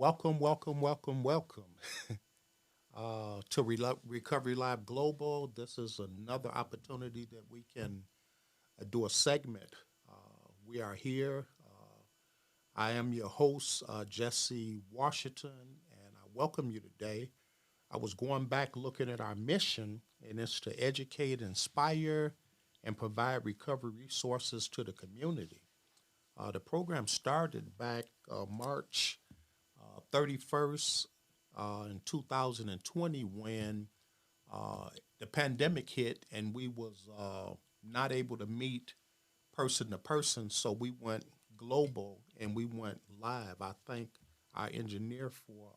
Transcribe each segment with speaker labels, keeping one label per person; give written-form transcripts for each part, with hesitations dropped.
Speaker 1: Welcome to Recovery Live Global. This is another opportunity that we can do a segment. We are here. I am your host, Jesse Washington, and I welcome you today. I was going back looking at our mission, and it's to educate, inspire, and provide recovery resources to the community. The program started back March 31st in 2020 when the pandemic hit and we was not able to meet person to person, so we went global and we went live. I thank our engineer for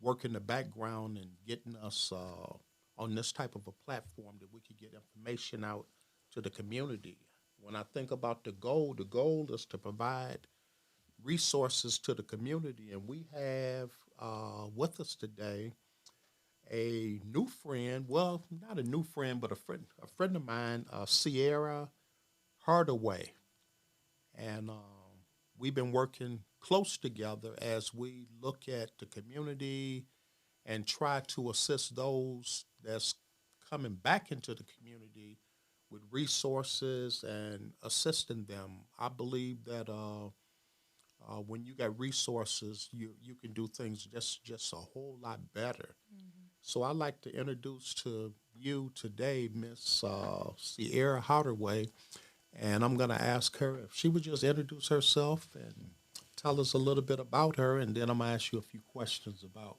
Speaker 1: working the background and getting us on this type of a platform that we could get information out to the community. When I think about the goal is to provide resources to the community, and we have with us today a new friend. Well, not a new friend, but a friend of mine, Ciera Hardaway, and we've been working close together as we look at the community and try to assist those that's coming back into the community with resources and assisting them. I believe that when you got resources, you can do things just a whole lot better. So I'd like to introduce to you today Miss Ciera Hardaway, and I'm going to ask her if she would just introduce herself and tell us a little bit about her, and then I'm going to ask you a few questions about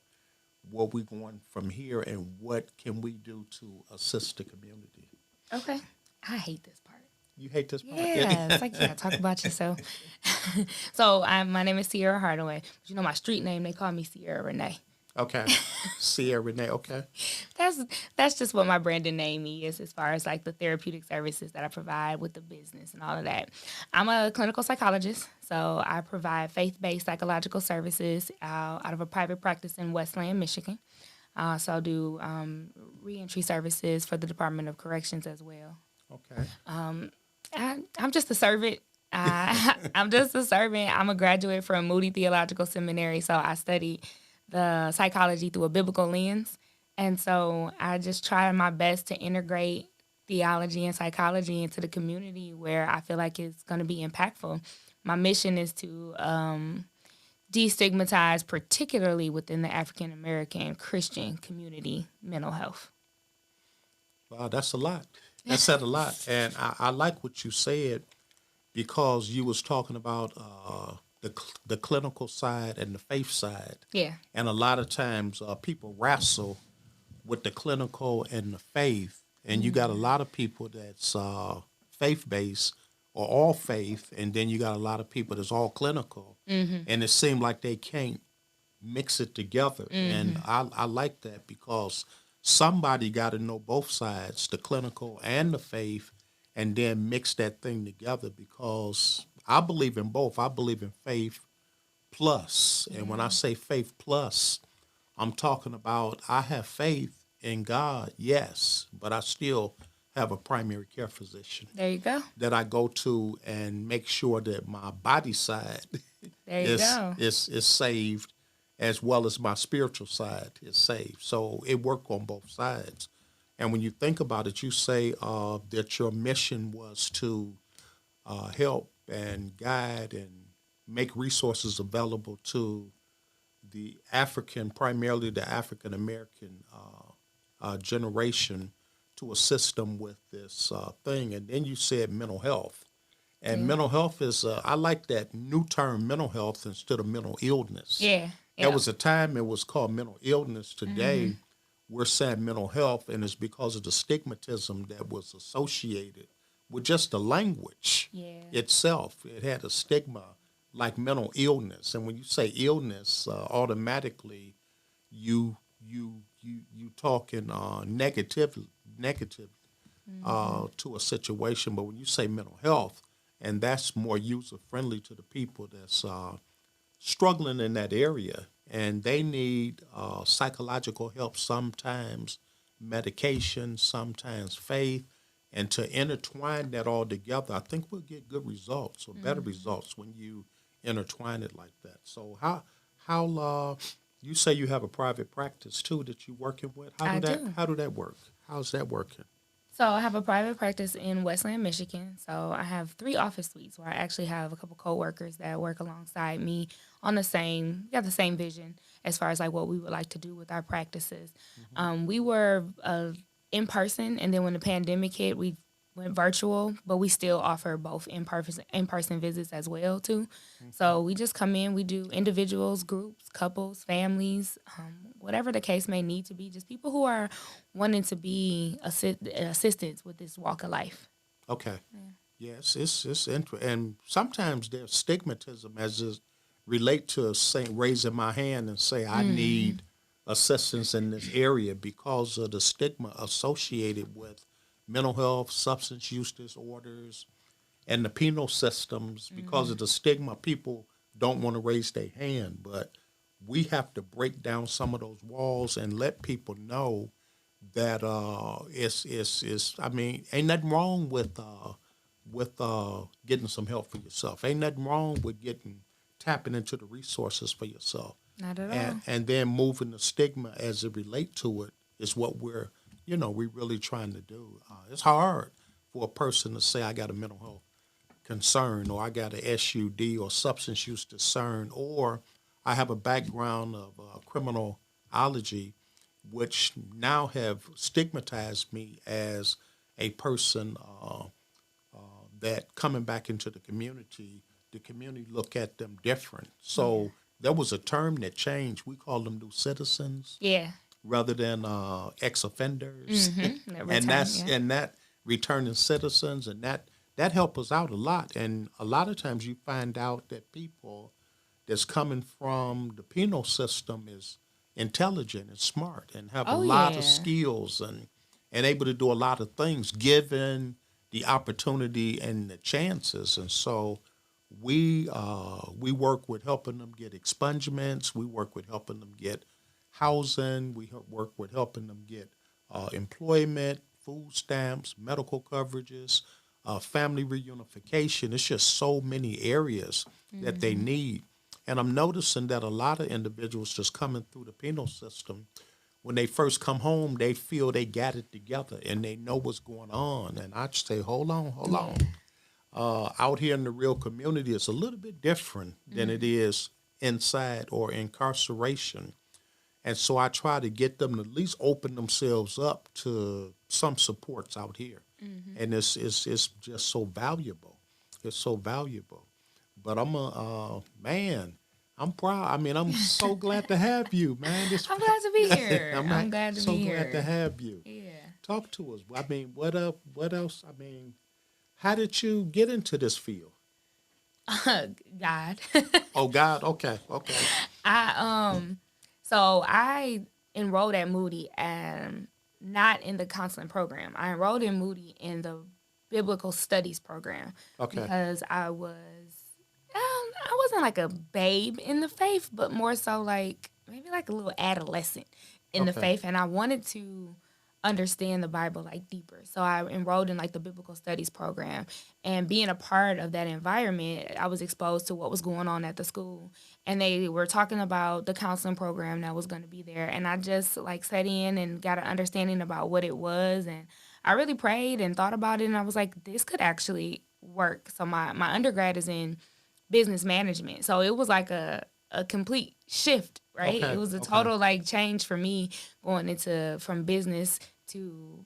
Speaker 1: where we're going from here and what can we do to assist the community.
Speaker 2: Okay. I hate this part.
Speaker 1: You hate this part?
Speaker 2: Yeah, it's like, yeah, talk about yourself. My name is Ciera Hardaway. But you know my street name, they call me Ciera Renee.
Speaker 1: Okay. Ciera Renee, okay.
Speaker 2: That's that's just what my branding name is as far as like the therapeutic services that I provide with the business and all of that. I'm a clinical psychologist, so I provide faith-based psychological services out of a private practice in Westland, Michigan. So I do reentry services for the Department of Corrections as well.
Speaker 1: Okay.
Speaker 2: I'm just a servant. I'm just a servant. I'm a graduate from Moody Theological Seminary, so I studied the psychology through a biblical lens. And so I just try my best to integrate theology and psychology into the community where I feel like it's going to be impactful. My mission is to destigmatize, particularly within the African American Christian community, mental health.
Speaker 1: Wow, that's a lot. That said a lot. And I like what you said because you was talking about the clinical side and the faith side.
Speaker 2: Yeah.
Speaker 1: And a lot of times people wrestle with the clinical and the faith. And you got a lot of people that's faith based or all faith, and then you got a lot of people that's all clinical. And it seems like they can't mix it together. And I like that because somebody got to know both sides, the clinical and the faith, and then mix that thing together because I believe in both. I believe in faith plus. And when I say faith plus, I'm talking about I have faith in God, yes, but I still have a primary care physician
Speaker 2: There you go.
Speaker 1: that I go to and make sure that my body side
Speaker 2: There you
Speaker 1: is
Speaker 2: go.
Speaker 1: is saved as well as my spiritual side is saved. So it worked on both sides. And when you think about it, you say that your mission was to help and guide and make resources available to the African, primarily the African American generation to assist them with this thing. And then you said mental health. And
Speaker 2: Yeah.
Speaker 1: mental health is, I like that new term, mental health, instead of mental illness.
Speaker 2: Yeah.
Speaker 1: There
Speaker 2: Yeah.
Speaker 1: was a time it was called mental illness. Today, we're saying mental health, and it's because of the stigmatism that was associated with just the language
Speaker 2: Yeah.
Speaker 1: itself. It had a stigma like mental illness, and when you say illness, automatically you talking negative to a situation. But when you say mental health, and that's more user friendly to the people that's struggling in that area, and they need psychological help sometimes, medication, sometimes faith, and to intertwine that all together, I think we'll get good results or better results when you intertwine it like that. So How you say you have a private practice too that you're working with?
Speaker 2: I do.
Speaker 1: How do that work? How's that working?
Speaker 2: So I have a private practice in Westland, Michigan. So I have 3 office suites where I actually have a couple coworkers that work alongside me on we got the same vision as far as like what we would like to do with our practices.
Speaker 1: Hmm.
Speaker 2: We were in person, and then when the pandemic hit, we went virtual, but we still offer both in person visits as well too.
Speaker 1: Hmm.
Speaker 2: So we just come in, we do individuals, groups, couples, families, whatever the case may need to be, just people who are wanting to be assistance with this walk of life.
Speaker 1: Okay. Yes, it's interesting, and sometimes there's stigmatism as it relate to saying raising my hand and say I need assistance in this area because of the stigma associated with mental health, substance use disorders, and the penal systems. Because of the stigma, people don't want to raise their hand, but we have to break down some of those walls and let people know that it's I mean, ain't nothing wrong with getting some help for yourself. Ain't nothing wrong with getting tapping into the resources for yourself,
Speaker 2: Not at
Speaker 1: and
Speaker 2: all.
Speaker 1: then moving the stigma as it relate to it is what we really trying to do. It's hard for a person to say I got a mental health concern or I got a SUD or substance use concern or I have a background of criminology, which now have stigmatized me as a person that coming back into the community look at them different.
Speaker 2: Yeah.
Speaker 1: So there was a term that changed. We call them new citizens
Speaker 2: Yeah.
Speaker 1: rather than ex-offenders,
Speaker 2: That
Speaker 1: and
Speaker 2: return.
Speaker 1: that's
Speaker 2: Yeah.
Speaker 1: and that returning citizens, and that help us out a lot. And a lot of times you find out that people that's coming from the penal system is intelligent and smart and have a
Speaker 2: Oh
Speaker 1: lot of
Speaker 2: yeah.
Speaker 1: skills and able to do a lot of things given the opportunity and the chances. And so we work with helping them get expungements. We work with helping them get housing. Work with helping them get employment, food stamps, medical coverages, family reunification. It's just so many areas that they need. And I'm noticing that a lot of individuals just coming through the penal system, when they first come home, they feel they got it together and they know what's going on. And I just say, hold
Speaker 2: Yeah.
Speaker 1: on. Out here in the real community, it's a little bit different than it is inside or incarceration. And so I try to get them to at least open themselves up to some supports out here. And it's just so valuable. It's so valuable. But I'm a man. I'm proud. I mean, I'm so glad to have you, man. This,
Speaker 2: I'm glad to be here.
Speaker 1: I'm
Speaker 2: I'm glad to
Speaker 1: so
Speaker 2: be
Speaker 1: glad to
Speaker 2: here.
Speaker 1: have you.
Speaker 2: Yeah.
Speaker 1: Talk to us. I mean, what up? What else? I mean, how did you get into this field?
Speaker 2: God.
Speaker 1: Oh God. Okay. Okay.
Speaker 2: I enrolled at Moody and not in the counseling program. I enrolled in Moody in the biblical studies program
Speaker 1: Okay.
Speaker 2: because I wasn't like a babe in the faith, but more so like maybe like a little adolescent in the
Speaker 1: Okay.
Speaker 2: faith, and I wanted to understand the Bible like deeper. So I enrolled in like the biblical studies program, and being a part of that environment, I was exposed to what was going on at the school, and they were talking about the counseling program that was going to be there, and I just like sat in and got an understanding about what it was, and I really prayed and thought about it, and I was like, this could actually work. So my undergrad is in business management. So it was like a complete shift, right? It
Speaker 1: Okay.
Speaker 2: was a
Speaker 1: Okay.
Speaker 2: total like change for me going into from business to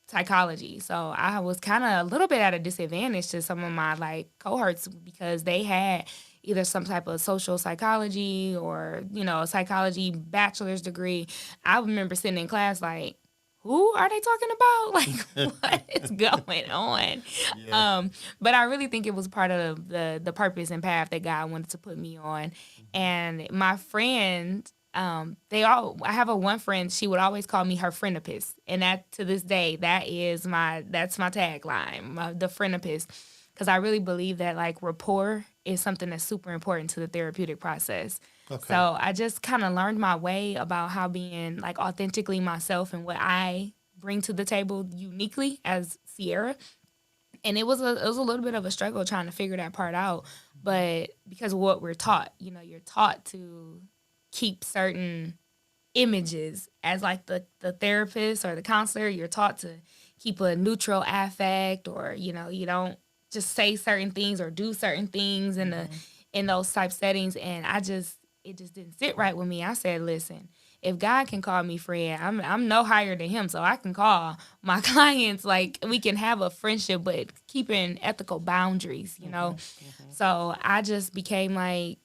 Speaker 2: psychology. So I was kind of a little bit at a disadvantage to some of my like cohorts because they had either some type of social psychology or, a psychology bachelor's degree. I remember sitting in class like, who are they talking about? Like, what is going on?
Speaker 1: Yeah.
Speaker 2: But I really think it was part of the purpose and path that God wanted to put me on.
Speaker 1: Hmm.
Speaker 2: And my friend, I have a one friend. She would always call me her friendapist, and that to this day, that's my tagline, the friendapist, because I really believe that like rapport is something that's super important to the therapeutic process.
Speaker 1: Okay.
Speaker 2: So I just kind of learned my way about how being like authentically myself and what I bring to the table uniquely as Ciera, and it was a little bit of a struggle trying to figure that part out, but because of what we're taught, you're taught to keep certain images as like the therapist or the counselor. You're taught to keep a neutral affect, or you don't just say certain things or do certain things in those type settings. And it just didn't sit right with me. I said, listen, if God can call me friend, I'm no higher than him, so I can call my clients, like, we can have a friendship, but keeping ethical boundaries, So I just became like,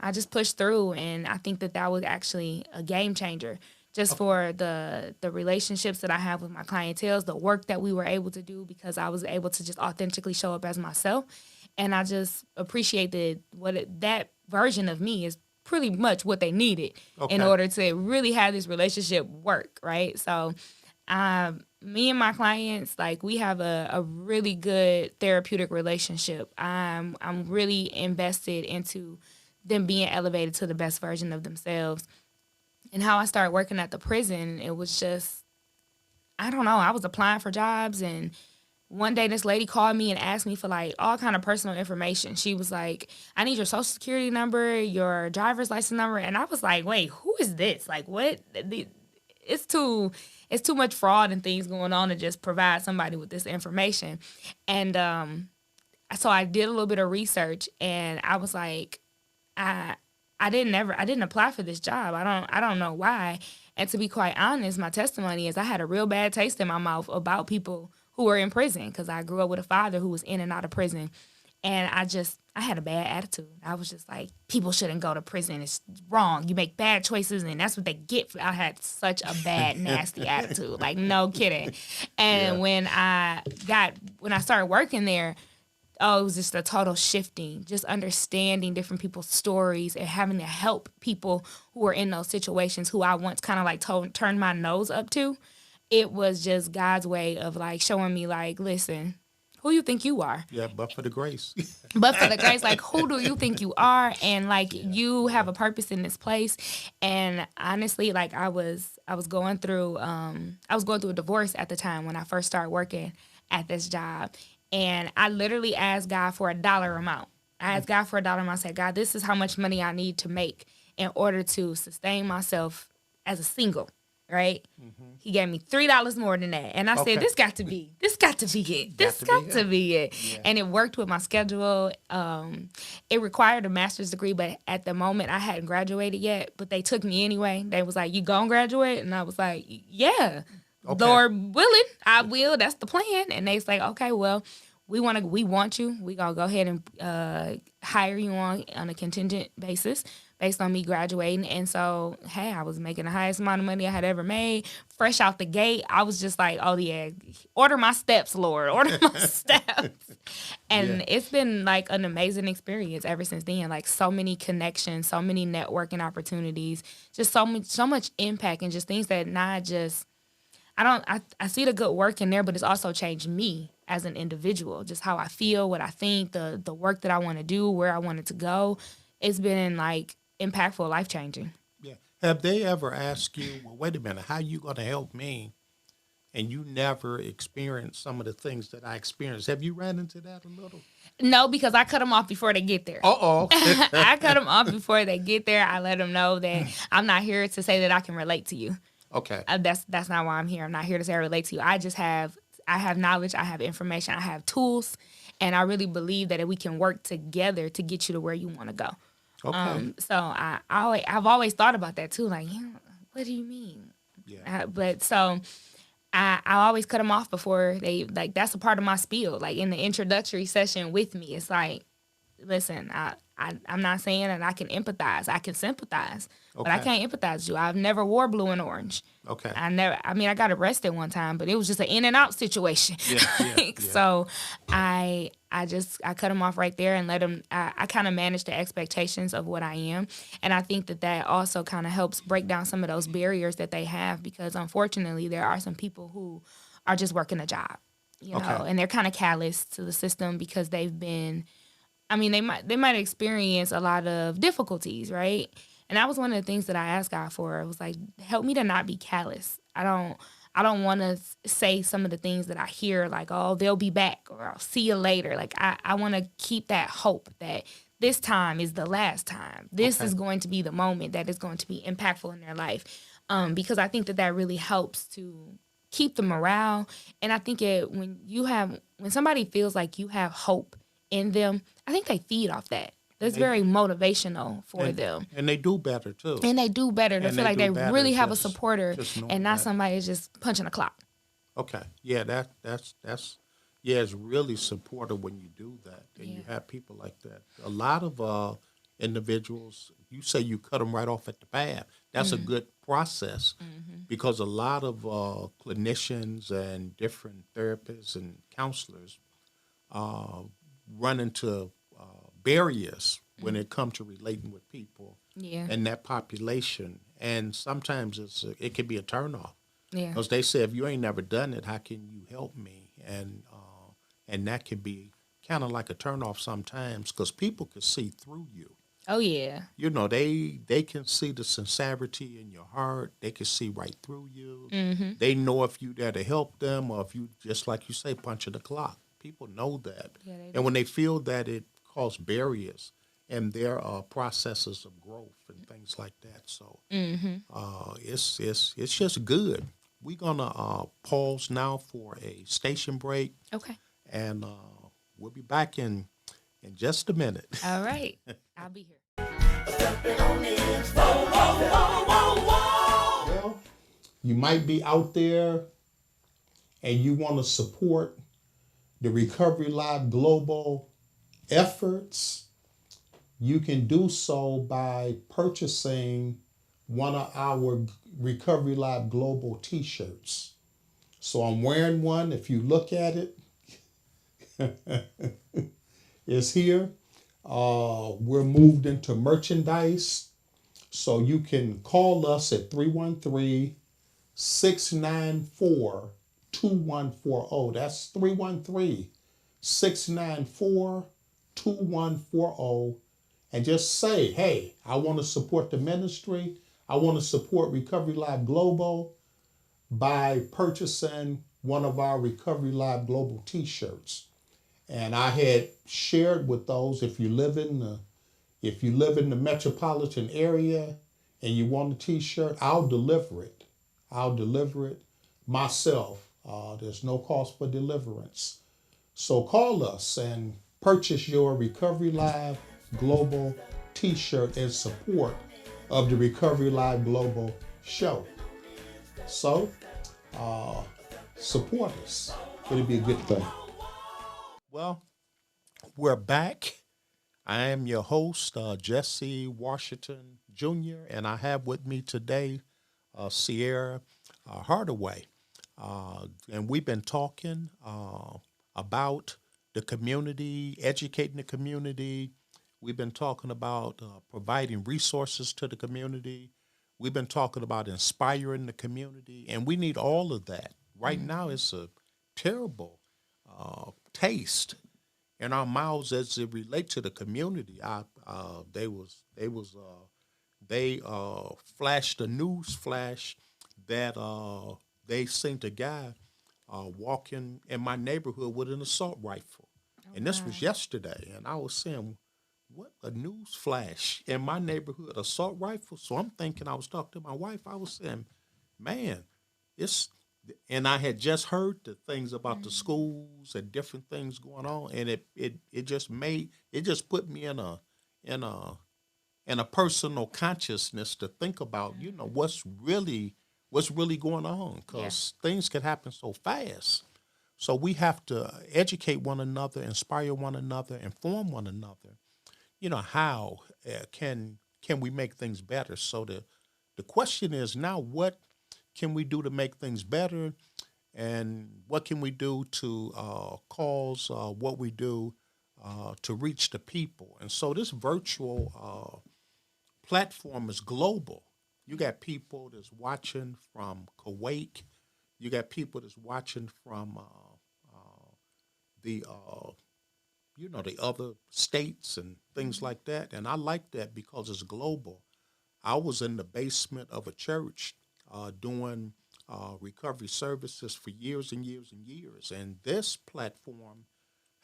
Speaker 2: I just pushed through, and I think that was actually a game changer, just for the relationships that I have with my clientele, the work that we were able to do, because I was able to just authentically show up as myself. And I just appreciated that version of me is pretty much what they needed in order to really have this relationship work, right? So me and my clients, like, we have a really good therapeutic relationship. I'm really invested into them being elevated to the best version of themselves. And how I started working at the prison, it was just, I don't know, I was applying for jobs, and one day this lady called me and asked me for like all kind of personal information. She was like, I need your social security number, your driver's license number. And I was like, wait, who is this? Like, what? It's too much fraud and things going on to just provide somebody with this information. And so I did a little bit of research, and I was like, I didn't apply for this job. I don't know why. And to be quite honest, my testimony is I had a real bad taste in my mouth about people who were in prison, because I grew up with a father who was in and out of prison. And I had a bad attitude. I was just like, people shouldn't go to prison. It's wrong. You make bad choices, and that's what they get. I had such a bad, nasty attitude. Like, no kidding. And when I started working there, it was just a total shifting, just understanding different people's stories and having to help people who were in those situations who I once kind of like turned my nose up to. It was just God's way of like showing me, like, listen, who you think you are?
Speaker 1: Yeah, but for the grace.
Speaker 2: But for the grace, like, who do you think you are? And like, you have a purpose in this place. And honestly, like, I was going through a divorce at the time when I first started working at this job. And I literally asked God for a dollar amount. I said, God, this is how much money I need to make in order to sustain myself as a single, right? Mm-hmm. He gave me $3 more than that. And I said, this got to be it. This got to be it. Yeah. And it worked with my schedule. It required a master's degree, but at the moment I hadn't graduated yet, but they took me anyway. They was like, you gonna graduate? And I was like, yeah. Okay. Lord willing, I will. That's the plan. And they say, okay, well, we want you. We gonna go ahead and hire you on a contingent basis based on me graduating. And so, hey, I was making the highest amount of money I had ever made. Fresh out the gate, I was just like, oh yeah, order my steps, Lord, order my steps. And it's been like an amazing experience ever since then. Like, so many connections, so many networking opportunities, just so much impact, and just things that not just. I see the good work in there, but it's also changed me as an individual, just how I feel, what I think, the work that I want to do, where I want it to go. It's been like impactful, life-changing.
Speaker 1: Yeah. Have they ever asked you, well, wait a minute, how are you going to help me? And you never experienced some of the things that I experienced. Have you ran into that a little?
Speaker 2: No, because I cut them off before they get there.
Speaker 1: Uh-oh.
Speaker 2: I cut them off before they get there. I let them know that I'm not here to say that I can relate to you.
Speaker 1: Okay.
Speaker 2: That's not why I'm here. I'm not here to say I relate to you. I have knowledge, I have information, I have tools, and I really believe that we can work together to get you to where you want to go.
Speaker 1: Okay.
Speaker 2: So I've always thought about that too. Like, what do you mean?
Speaker 1: Yeah.
Speaker 2: But so I always cut them off before they, like, that's a part of my spiel. Like, in the introductory session with me, it's like, listen, I'm not saying that I can empathize. I can sympathize, but I can't empathize with you. I've never wore blue and orange.
Speaker 1: Okay.
Speaker 2: I got arrested one time, but it was just an in and out situation. Yeah. So I cut them off right there and let them, I kind of manage the expectations of what I am. And I think that also kind of helps break down some of those barriers that they have, because unfortunately there are some people who are just working a job, and they're kind of callous to the system because they've been, they might experience a lot of difficulties, right? And that was one of the things that I asked God for. It was like, help me to not be callous. I I don't want to say some of the things that I hear, like, oh, they'll be back or I'll see you later. Like, I want to keep that hope that this time is the last time. This
Speaker 1: Okay.
Speaker 2: is going to be the moment that is going to be impactful in their life. Because I think that that really helps to keep the morale. And I think when somebody feels like you have hope in them, I think they feed off that.
Speaker 1: And
Speaker 2: That's very motivational for them.
Speaker 1: and they do better too.
Speaker 2: And they do better to
Speaker 1: And
Speaker 2: feel
Speaker 1: they
Speaker 2: like
Speaker 1: do
Speaker 2: they
Speaker 1: better
Speaker 2: really have a supporter
Speaker 1: just knowing
Speaker 2: and not
Speaker 1: that.
Speaker 2: somebody that's just punching a clock.
Speaker 1: Okay. Yeah, that's yeah, it's really supportive when you do that and
Speaker 2: Yeah.
Speaker 1: you have people like that. A lot of individuals, you say you cut them right off at the path. That's a good process because a lot of clinicians and different therapists and counselors uh, run into barriers when it comes to relating with people
Speaker 2: Yeah.
Speaker 1: and that population. And sometimes it can be a turnoff
Speaker 2: Yeah.
Speaker 1: because they say, if you ain't never done it, how can you help me? And that can be kind of like a turnoff sometimes because people can see through you.
Speaker 2: Oh yeah.
Speaker 1: You know, they can see the sincerity in your heart. They can see right through you. They know if you there to help them or if you, just like you say, punching the clock. People know that.
Speaker 2: Yeah, they
Speaker 1: And
Speaker 2: do.
Speaker 1: when they feel that, it causes barriers in their processes of growth and things like that. So it's just good. We're gonna pause now for a station break,
Speaker 2: Okay.
Speaker 1: and we'll be back in just a minute.
Speaker 2: All right. I'll be here.
Speaker 1: Well, you might be out there and you want to support the Recovery Live Global efforts. You can do so by purchasing one of our Recovery Live Global t-shirts. So I'm wearing one. If you look at it, it's here. We're moved into merchandise. So you can call us at 313-694-2140. That's 313-694-2140. And just say, hey, I want to support the ministry. I want to support Recovery Live Global by purchasing one of our Recovery Live Global t-shirts. And I had shared with those, if you live in the metropolitan area and you want a t-shirt, I'll deliver it. I'll deliver it myself. There's no cost for deliverance. So call us and purchase your Recovery Live Global t-shirt in support of the Recovery Live Global show. So support us. It'll be a good thing. Well, we're back. I am your host, Jesse Washington Jr., and I have with me today Ciera Hardaway. And we've been talking about the community, educating the community. We've been talking about providing resources to the community. We've been talking about inspiring the community, and we need all of that. Right now, it's a terrible taste in our mouths as it relate to the community. They flashed a news flash that they seen a guy walking in my neighborhood with an assault rifle,
Speaker 2: Oh
Speaker 1: and this was
Speaker 2: wow.
Speaker 1: yesterday. And I was saying, what a news flash in my neighborhood, assault rifle. So I'm thinking, I was talking to my wife. I was saying, man, it's and I had just heard the things about the schools and different things going on, and it just put me in a in a personal consciousness to think about, what's really going on,
Speaker 2: Yeah.
Speaker 1: because things can happen so fast. So we have to educate one another, inspire one another, inform one another. How can we make things better? So the question is now, what can we do to make things better, and what can we do to cause what we do to reach the people? And so this virtual platform is global. You got people that's watching from Kuwait. You got people that's watching from the the other states and things like that. And I like that because it's global. I was in the basement of a church doing recovery services for years and years and years. And this platform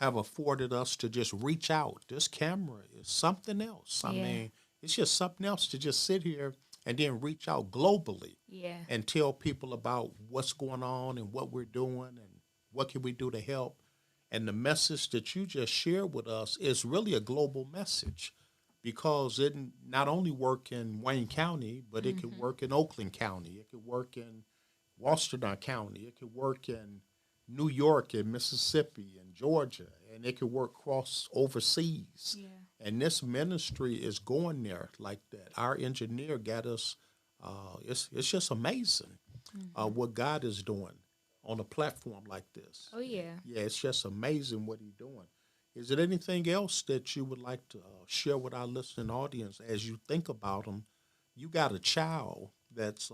Speaker 1: have afforded us to just reach out. This camera is something else. I
Speaker 2: Yeah.
Speaker 1: mean, it's just something else to just sit here and then reach out globally
Speaker 2: Yeah.
Speaker 1: and tell people about what's going on and what we're doing and what can we do to help. And the message that you just shared with us is really a global message because it not only work in Wayne County, but it could
Speaker 2: Mm-hmm.
Speaker 1: work in Oakland County, it could work in Washington County, it could work in New York and Mississippi and Georgia, and it could work cross overseas.
Speaker 2: Yeah.
Speaker 1: And this ministry is going there like that. Our engineer got us. It's just amazing
Speaker 2: Mm-hmm.
Speaker 1: what God is doing on a platform like this.
Speaker 2: Oh yeah.
Speaker 1: Yeah, it's just amazing what he's doing. Is there anything else that you would like to share with our listening audience as you think about them? You got a child that's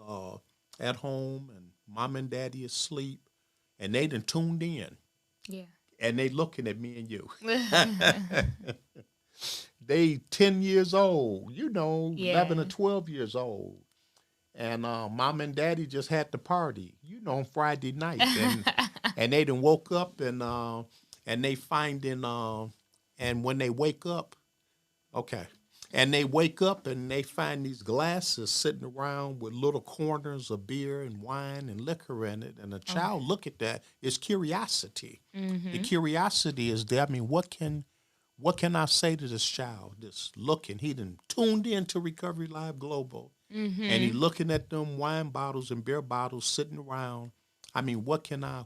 Speaker 1: at home and mom and daddy is asleep and they done tuned in
Speaker 2: Yeah.
Speaker 1: and they looking at me and you. They 10 years old, 11 or
Speaker 2: Yeah.
Speaker 1: 12 years old. And mom and daddy just had the party, on Friday night. And they done woke up and they finding and when they wake up, okay. And they wake up and they find these glasses sitting around with little corners of beer and wine and liquor in it. And a child
Speaker 2: Okay.
Speaker 1: look at that. It's curiosity. The
Speaker 2: Mm-hmm.
Speaker 1: curiosity is there. I mean, what can I say to this child that's looking? He done tuned into Recovery Live Global and he
Speaker 2: Mm-hmm.
Speaker 1: looking at them wine bottles and beer bottles sitting around. I mean, what can I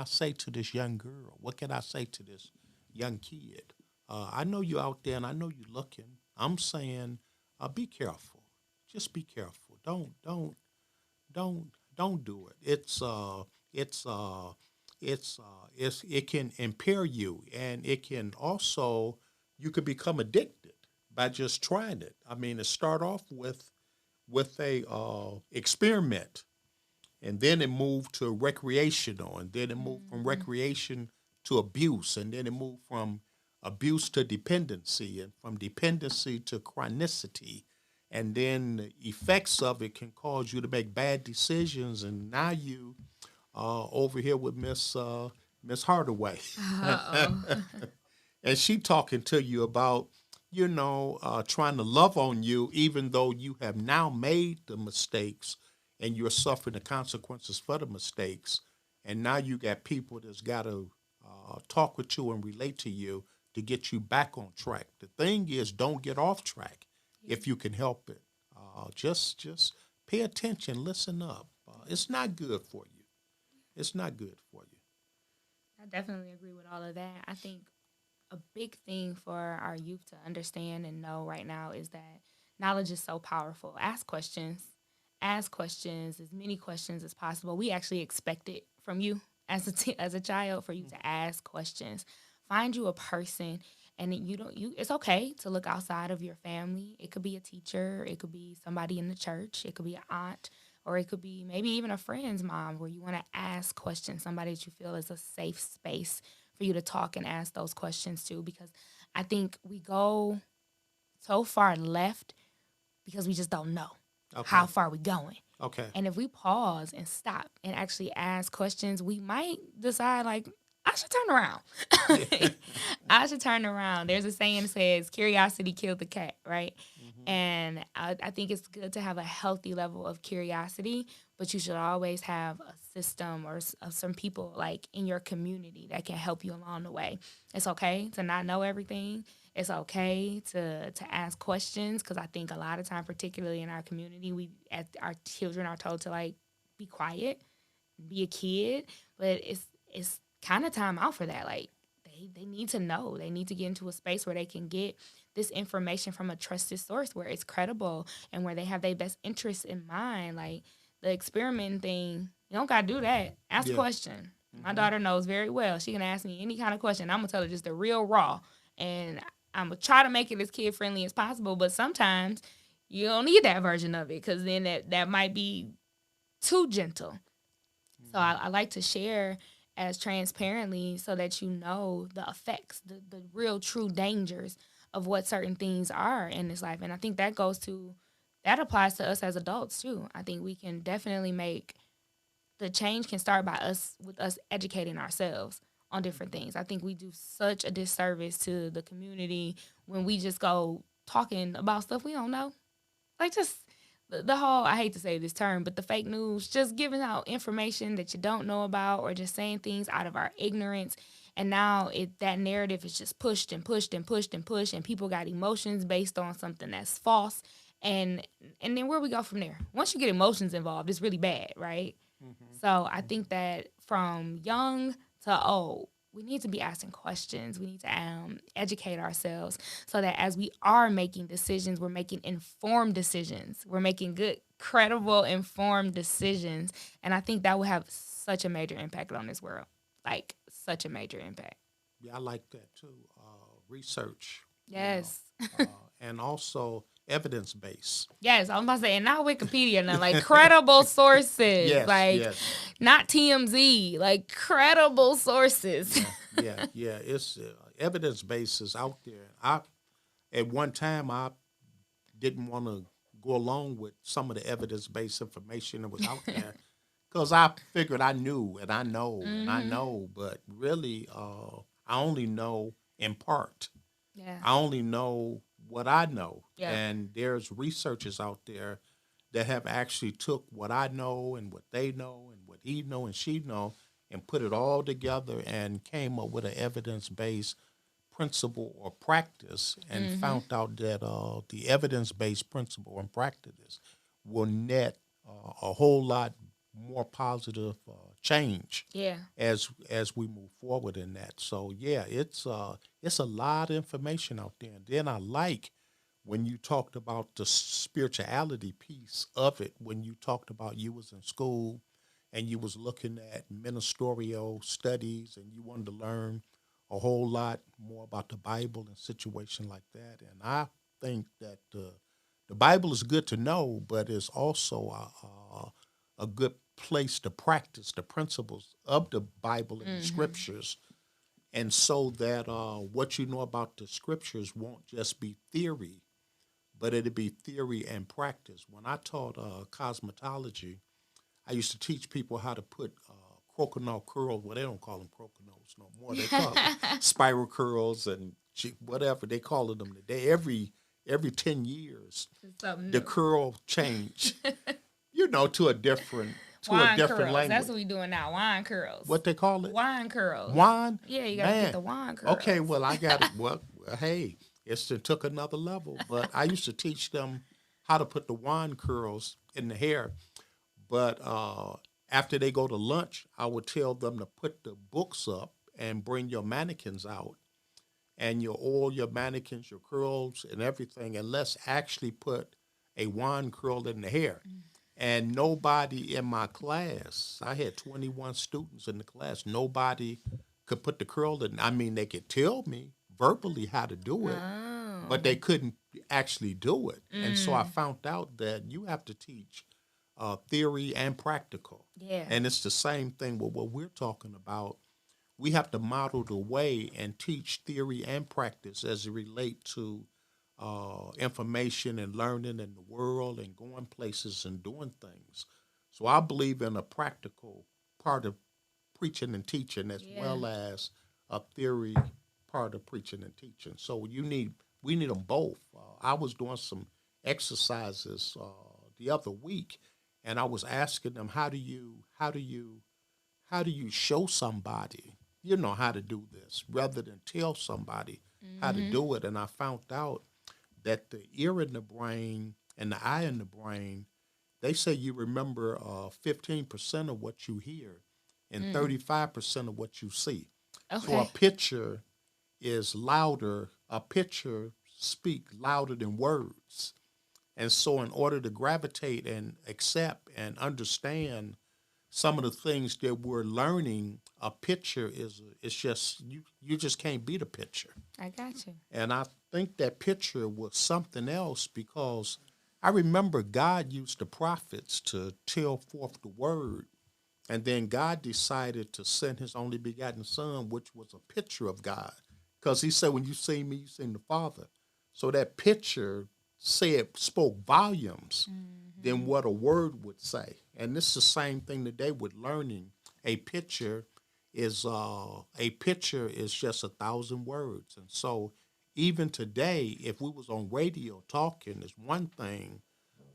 Speaker 1: say to this young girl? What can I say to this young kid? I know you out there, and I know you looking. I'm saying, be careful. Just be careful. Don't do it. It's it can impair you, and it can also you could become addicted by just trying it. I mean, to start off with a experiment, and then it moved to recreational, and then it moved from
Speaker 2: Mm-hmm.
Speaker 1: recreation to abuse, and then it moved from abuse to dependency, and from dependency to chronicity, and then the effects of it can cause you to make bad decisions, and now you over here with Miss Hardaway,
Speaker 2: Uh-oh.
Speaker 1: and she talking to you about trying to love on you even though you have now made the mistakes and you're suffering the consequences for the mistakes, and now you got people that's got to talk with you and relate to you to get you back on track. The thing is, don't get off track
Speaker 2: Yeah.
Speaker 1: if you can help it. Just pay attention, listen up. It's not good for you. It's not good for you.
Speaker 2: I definitely agree with all of that. I think a big thing for our youth to understand and know right now is that knowledge is so powerful. Ask questions. Ask questions, as many questions as possible. We actually expect it from you as as a child for you to ask questions. Find you a person, and you don't you. It's okay to look outside of your family. It could be a teacher. It could be somebody in the church. It could be an aunt, or it could be maybe even a friend's mom, where you want to ask questions. Somebody that you feel is a safe space for you to talk and ask those questions to, because I think we go so far left because we just don't know how
Speaker 1: Okay.
Speaker 2: far we going.
Speaker 1: Okay.
Speaker 2: And if we pause and stop and actually ask questions, we might decide like I should turn around.
Speaker 1: Yeah.
Speaker 2: I should turn around. There's a saying that says curiosity killed the cat, right?
Speaker 1: Hmm.
Speaker 2: And I think it's good to have a healthy level of curiosity, but you should always have a system or some people like in your community that can help you along the way. It's okay to not know everything. It's okay to ask questions, because I think a lot of time, particularly in our community, our children are told to like be quiet, be a kid, but it's kind of time out for that. Like they need to know. They need to get into a space where they can get this information from a trusted source, where it's credible and where they have their best interests in mind. Like the experiment thing, you don't gotta do that. Ask a
Speaker 1: Yeah.
Speaker 2: question. My
Speaker 1: Hmm.
Speaker 2: daughter knows very well. She can ask me any kind of question. I'm gonna tell her just the real raw, and I'm gonna try to make it as kid friendly as possible. But sometimes you don't need that version of it, because then that might be too gentle. So I like to share as transparently so that you know the effects, the real true dangers of what certain things are in this life. And I think that applies to us as adults too. I think we can definitely make the change can start by us educating ourselves on different things. I think we do such a disservice to the community when we just go talking about stuff we don't know. Like just the whole, I hate to say this term, but the fake news, just giving out information that you don't know about or just saying things out of our ignorance. And now that narrative is just pushed and pushed and pushed and pushed, and people got emotions based on something that's false. And then where we go from there? Once you get emotions involved, it's really bad, right? So I think that from young to old, we need to be asking questions. We need to educate ourselves so that as we are making decisions, we're making informed decisions. We're making good, credible, informed decisions. And I think that will have such a major impact on this world. Like, such a major impact.
Speaker 1: Yeah, I like that too. Research, you know,
Speaker 2: Yes.
Speaker 1: and also evidence based.
Speaker 2: Yes, I was about to say, and not Wikipedia now, like credible sources,
Speaker 1: Yes,
Speaker 2: like
Speaker 1: yes,
Speaker 2: not TMZ, like credible sources.
Speaker 1: yeah, yeah. It's evidence base is out there. I at one time I didn't want to go along with some of the evidence based information that was out there because I figured I knew and I know and I know, but really, I only know in part.
Speaker 2: Yeah.
Speaker 1: I only know what I know,
Speaker 2: Yeah.
Speaker 1: and there's researchers out there that have actually took what I know and what they know and what he know and she know and put it all together and came up with an evidence based principle or practice and found out that the evidence based principle and practice will net a whole lot more positive change
Speaker 2: Yeah.
Speaker 1: as we move forward in that. So yeah, it's a lot of information out there. And then I like when you talked about the spirituality piece of it, when you talked about you was in school and you was looking at ministerial studies and you wanted to learn a whole lot more about the Bible and situation like that. And I think that the Bible is good to know, but it's also a good place to practice the principles of the Bible and the scriptures. And so that what you know about the scriptures won't just be theory, but it'll be theory and practice. When I taught cosmetology, I used to teach people how to put crokinole curls. Well, they don't call them crokinole no more. They call them spiral curls and whatever they call them today. Every 10 years,
Speaker 2: Something
Speaker 1: the
Speaker 2: new.
Speaker 1: curl change. To a
Speaker 2: Wine
Speaker 1: different
Speaker 2: curls. That's
Speaker 1: language.
Speaker 2: what we doing now. Wine curls.
Speaker 1: What they call it?
Speaker 2: Wine curls.
Speaker 1: Wine?
Speaker 2: Yeah, you gotta get
Speaker 1: Man.
Speaker 2: the wine curls.
Speaker 1: Okay, well, I got it. Well, hey, it took another level. But I used to teach them how to put the wine curls in the hair. But after they go to lunch, I would tell them to put the books up and bring your mannequins out and your mannequins, your curls, and everything, and let's actually put a wine curl in the hair. And nobody in my class, I had 21 students in the class, nobody could put the curl in. I mean, they could tell me verbally how to do it, but they couldn't actually do it. And so I found out that you have to teach theory and practical.
Speaker 2: Yeah.
Speaker 1: And it's the same thing with what we're talking about. We have to model the way and teach theory and practice as it relate to information and learning in the world and going places and doing things. So I believe in a practical part of preaching and teaching as
Speaker 2: Yeah.
Speaker 1: well as a theory part of preaching and teaching. So we need them both. I was doing some exercises the other week, and I was asking them how do you show somebody how to do this rather than tell somebody how to do it. And I found out that the ear in the brain and the eye in the brain, they say you remember 15% of what you hear and 35% of what you see. So a
Speaker 2: Okay.
Speaker 1: picture is louder, a picture speak louder than words. And so in order to gravitate and accept and understand some of the things that we're learning, a picture is it's just you just can't beat a picture.
Speaker 2: I got you.
Speaker 1: And I think that picture was something else because I remember God used the prophets to tell forth the word. And then God decided to send his only begotten son, which was a picture of God. Because he said, when you see me, you see the Father. So that picture spoke volumes than what a word would say. And this is the same thing today with learning. A picture is just 1,000 words. And so even today, if we was on radio talking is one thing,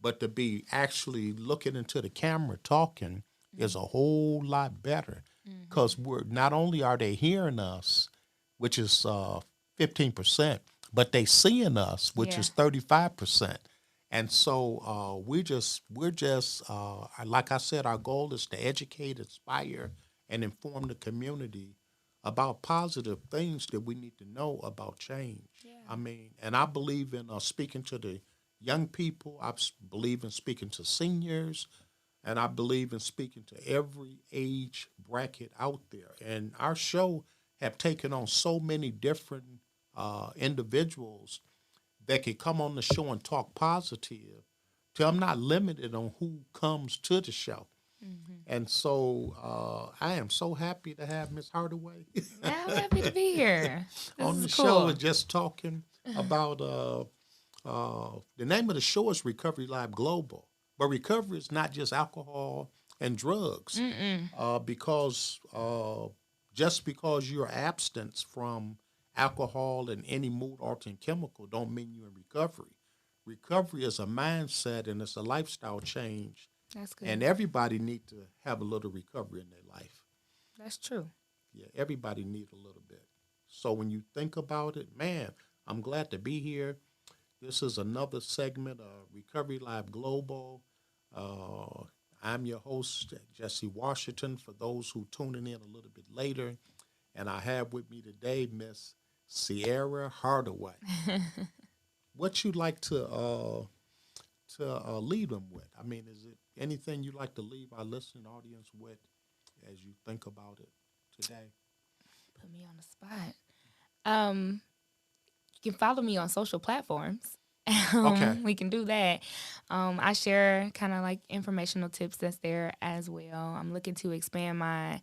Speaker 1: but to be actually looking into the camera talking is a whole lot better because we're not only are they hearing us, which is 15%, but they seeing us, which
Speaker 2: Yeah.
Speaker 1: is 35%. And so we're just like I said, our goal is to educate, inspire, and inform the community about positive things that we need to know about change. I mean, and I believe in speaking to the young people. Believe in speaking to seniors, and I believe in speaking to every age bracket out there. And our show have taken on so many different individuals that can come on the show and talk positive. Till I'm not limited on who comes to the show. And so I am so happy to have Miss Hardaway
Speaker 2: Yeah, I'm happy to be here. This
Speaker 1: on
Speaker 2: is
Speaker 1: the show
Speaker 2: cool.
Speaker 1: and just talking about the name of the show is Recovery Lab Global. But recovery is not just alcohol and drugs. Because just because you're abstinent from alcohol and any mood altering chemical don't mean you're in recovery. Recovery is a mindset and it's a lifestyle change.
Speaker 2: That's good.
Speaker 1: And everybody needs to have a little recovery in their life.
Speaker 2: That's true.
Speaker 1: Yeah, everybody needs a little bit. So when you think about it, man, I'm glad to be here. This is another segment of Recovery Live Global. Uh, I'm your host, Jesse Washington, for those who tuning in a little bit later. And I have with me today Miss Ciera Hardaway. What you like to leave them with? I mean, is it anything you like to leave our listening audience with as you think about it today?
Speaker 2: Put me on the spot. Um, you can follow me on social platforms.
Speaker 1: Okay.
Speaker 2: We can do that. I share kind of like informational tips that's there as well. I'm looking to expand my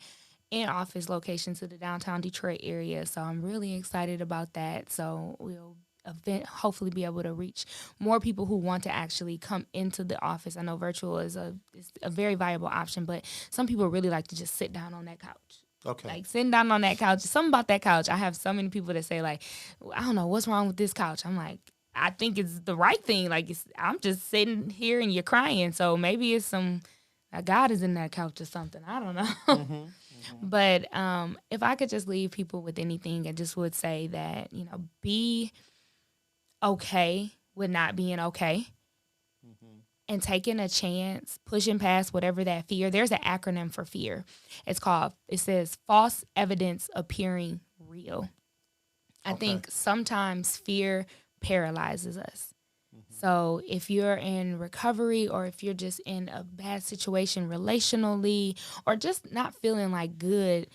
Speaker 2: in-office location to the downtown Detroit area, so I'm really excited about that. So we'll hopefully be able to reach more people who want to actually come into the office. I know virtual is a very viable option, but some people really like to just sit down on that couch.
Speaker 1: Okay.
Speaker 2: Like sitting down on that couch, something about that couch. I have so many people that say like, I don't know what's wrong with this couch. I'm like, I think it's the right thing. Like I'm just sitting here and you're crying. So maybe it's God is in that couch or something. I don't know. But if I could just leave people with anything, I just would say that, be okay with not being okay and taking a chance, pushing past whatever that fear. There's an acronym for fear. It says false evidence appearing real. I think sometimes fear paralyzes us. So if you're in recovery or if you're just in a bad situation relationally or just not feeling like good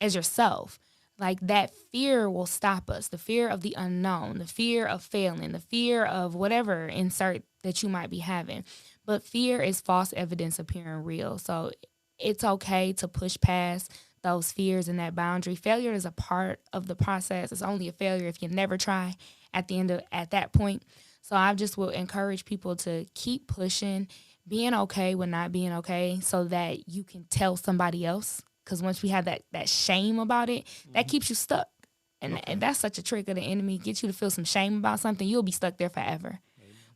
Speaker 2: as yourself, like that fear will stop us. The fear of the unknown, the fear of failing, the fear of whatever insert that you might be having. But fear is false evidence appearing real. So it's okay to push past those fears and that boundary. Failure is a part of the process. It's only a failure if you never try at that point. So I just will encourage people to keep pushing, being okay with not being okay so that you can tell somebody else. Because once we have that shame about it, that keeps you stuck. And that's such a trick of the enemy. Get you to feel some shame about something, you'll be stuck there forever.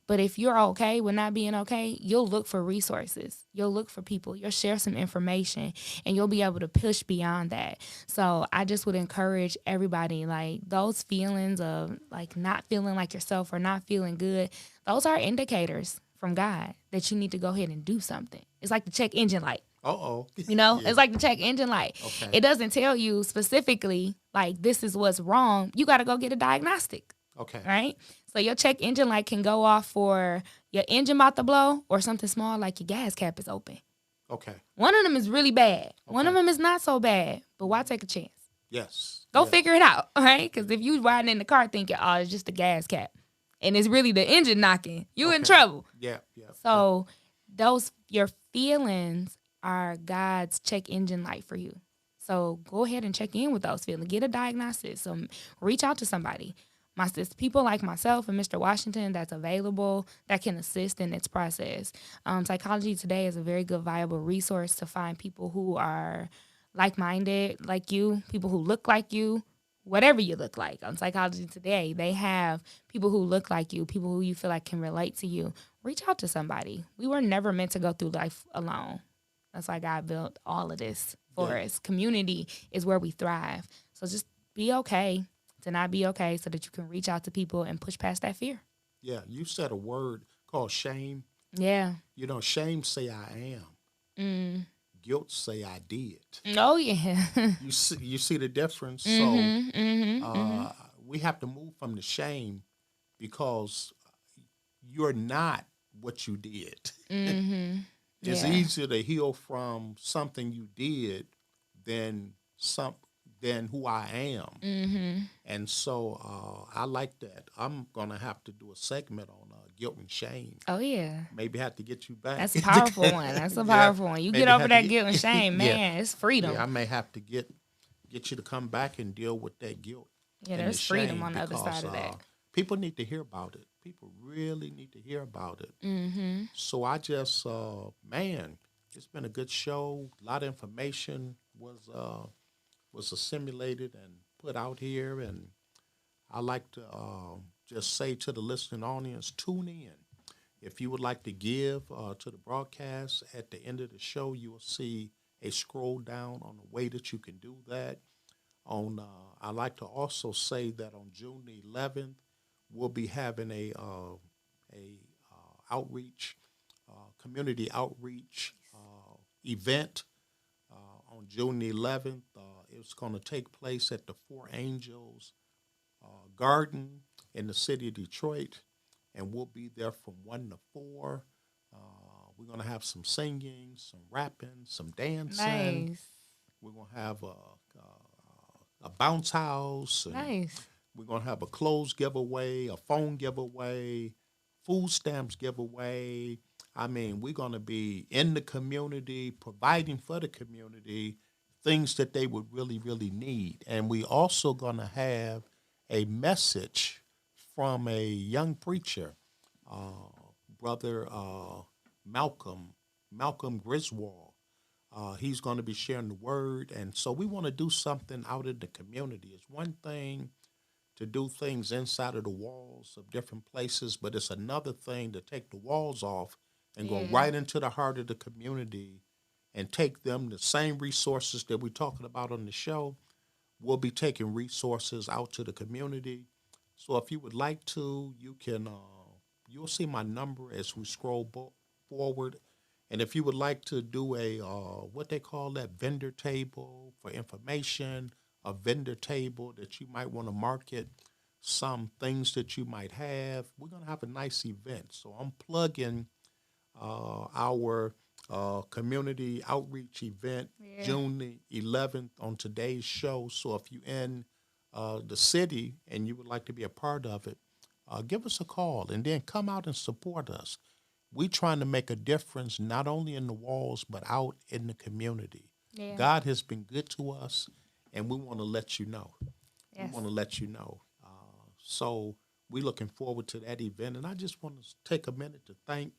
Speaker 2: But if you're okay with not being okay, you'll look for resources. You'll look for people. You'll share some information, and you'll be able to push beyond that. So I just would encourage everybody, like those feelings of like not feeling like yourself or not feeling good, those are indicators from God that you need to go ahead and do something. It's like the check engine light.
Speaker 1: Yeah.
Speaker 2: It's like the check engine light.
Speaker 1: Okay.
Speaker 2: It doesn't tell you specifically like this is what's wrong. You got to go get a diagnostic.
Speaker 1: Okay.
Speaker 2: Right? So your check engine light can go off for your engine about to blow or something small like your gas cap is open.
Speaker 1: Okay.
Speaker 2: One of them is really bad. One of
Speaker 1: Okay.
Speaker 2: them is not so bad. But why take a chance?
Speaker 1: Yes.
Speaker 2: Go
Speaker 1: Yes.
Speaker 2: figure it out, right? Because if you riding in the car thinking, oh, it's just the gas cap, and it's really the engine knocking, you in
Speaker 1: Okay.
Speaker 2: trouble.
Speaker 1: Yeah. Yeah.
Speaker 2: So your feelings are God's check engine light for you. So go ahead and check in with those feelings. Get a diagnosis. Reach out to somebody. people like myself and Mr. Washington that's available that can assist in its process. Psychology Today is a very good, viable resource to find people who are like-minded, like you, people who look like you, whatever you look like. On Psychology Today, they have people who look like you, people who you feel like can relate to you. Reach out to somebody. We were never meant to go through life alone. That's why God built all of this for us. Community is where we thrive. So just be okay to not be okay so that you can reach out to people and push past that fear.
Speaker 1: Yeah, you said a word called shame.
Speaker 2: Yeah.
Speaker 1: You know, shame say I am. Guilt say I did.
Speaker 2: Oh, yeah.
Speaker 1: You see the difference? We have to move from the shame because you're not what you did. It's easier to heal from something you did than who I am. And so I like that. I'm gonna have to do a segment on guilt and shame.
Speaker 2: Oh, yeah.
Speaker 1: Maybe have to get you back.
Speaker 2: That's a powerful one. That's a powerful one. You get over that guilt and shame, man. It's freedom.
Speaker 1: Yeah, I may have to get you to come back and deal with that guilt.
Speaker 2: Yeah, there's freedom on the other side of that.
Speaker 1: People need to hear about it. People really need to hear about it. So I just, man, it's been a good show. A lot of information was assimilated and put out here, and I like to just say to the listening audience, tune in. If you would like to give to the broadcast, at the end of the show, you will see a scroll down on the way that you can do that. I like to also say that on June the 11th, we'll be having a outreach, community outreach event on June the 11th. It's going to take place at the Four Angels Garden in the city of Detroit, and we'll be there from 1 to 4. We're going to have some singing, some rapping, some dancing.
Speaker 2: Nice.
Speaker 1: We're going to have a bounce house.
Speaker 2: Nice.
Speaker 1: We're going to have a clothes giveaway, a phone giveaway, food stamps giveaway. I mean, we're going to be in the community, providing for the community things that they would really, really need. And we also going to have a message from a young preacher, Brother Malcolm Griswold. He's going to be sharing the word. And so we want to do something out in the community. It's one thing to do things inside of the walls of different places, but it's another thing to take the walls off and go right into the heart of the community and take them the same resources that we're talking about on the show. We'll be taking resources out to the community. So if you would like to, you can, you'll see my number as we scroll forward. And if you would like to do a, what they call that, vendor table for information, a vendor table that you might want to market some things that you might have, we're going to have a nice event. So I'm plugging our community outreach event, June the 11th on today's show. So if you're in the city and you would like to be a part of it, give us a call and then come out and support us. We're trying to make a difference not only in the walls but out in the community. Yeah. God has been good to us, and we want to let you know. Yes. We want to let you know. So we're looking forward to that event, and I just want to take a minute to thank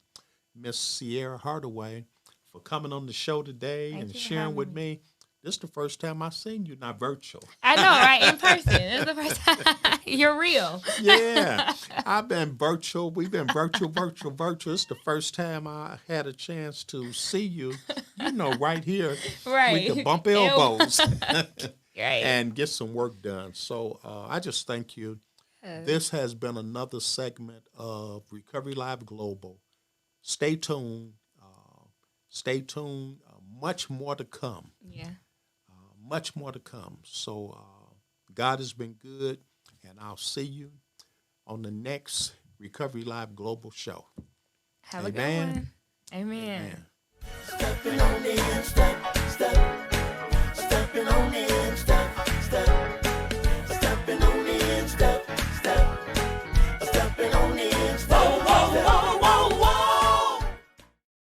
Speaker 1: Miss Ciera Hardaway for coming on the show today and sharing with me. This is the first time I've seen you, not virtual.
Speaker 2: I know, right? In person. This is the first time. You're real.
Speaker 1: Yeah. I've been virtual. We've been virtual. It's the first time I had a chance to see you, right here.
Speaker 2: Right.
Speaker 1: We could bump elbows
Speaker 2: right.
Speaker 1: and get some work done. So I just thank you. This has been another segment of Recovery Live Global. Stay tuned. Much more to come.
Speaker 2: Yeah.
Speaker 1: Much more to come. So God has been good, and I'll see you on the next Recovery Live Global show.
Speaker 2: Have a good one. Amen.
Speaker 1: Amen.